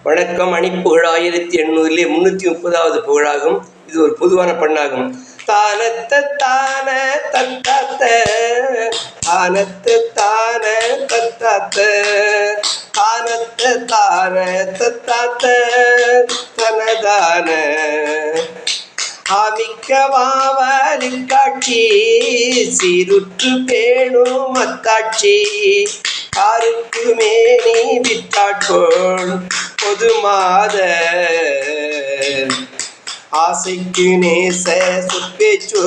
வணக்கம். அணிப்புகழ் 1800 330வது புகழாகும். இது ஒரு பொதுவான பண்ணாகும். தானத்த தான தத்தாத்த தானத்த தான தத்தாத்த தானத்த தான தத்தாத்த தனதான ஆமிக்க வாவலின் காட்சி சீருற்று பேணும் மத்தாட்சி காருக்கு மேனி வித்தாட்கோள் பொது மாத ஆசைக்கு நேச சொற்பேச்சோ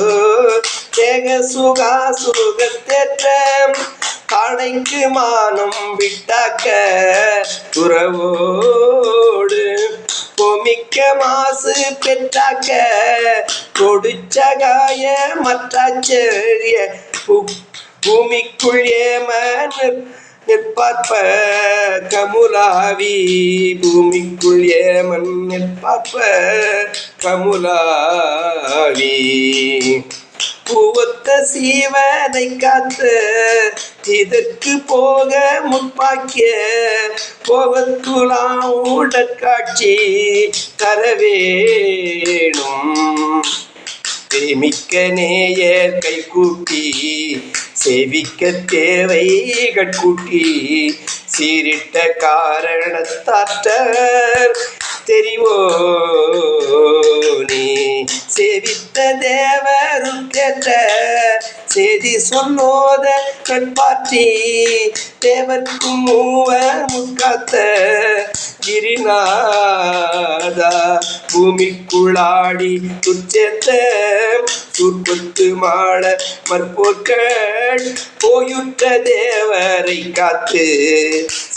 தேக சுகா சுகத்தேற்ற காடைக்கு மானம் விட்டாக்க உறவோடு பொமிக்க மாசு பெற்றாக்க கொடுச்சகாய மற்றாச்சரிய பூமிக்குள் ஏமன் நிற்பார்ப்ப கமுலாவி பூமிக்குள் ஏமன் நிற்பார்ப்ப கமுலாவி பூவத்த சீவனை காத்து இதற்கு போக முற்பாக்கிய போவத்துலாம் உடற்காட்சி தரவேணும் பிரேமிக்க நேயர் கை கூட்டி சேவிக்க தேவைகள் கூட்டி சீரிட்ட காரணத்தாற்றர் தெரிவோ நீ சேவித்த தேவரும் கேட்ட செய்தி சொல்லோத கண்பாற்றி தேவர்க்கும் மூவர் முக்காத்த கிரிநாதா பூமிக்குள்ளாடி துச்சேத்த சூர்பத்து மாட மற்போர்கள் போயுற்ற தேவரை காத்து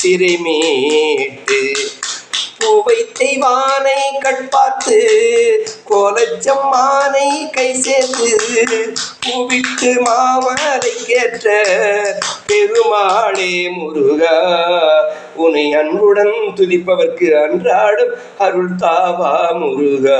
சிறை மீட்டு பூவை தெய்வானை கட்பார்த்து கோலச்சம்மானை கை சேர்த்து பூவிட்டு மாமலை கேட்ட பெருமாளே முருகா உன்னை அன்புடன் துதிப்பவர்க்கு அன்றாடும் அருள் தாவா முருகா.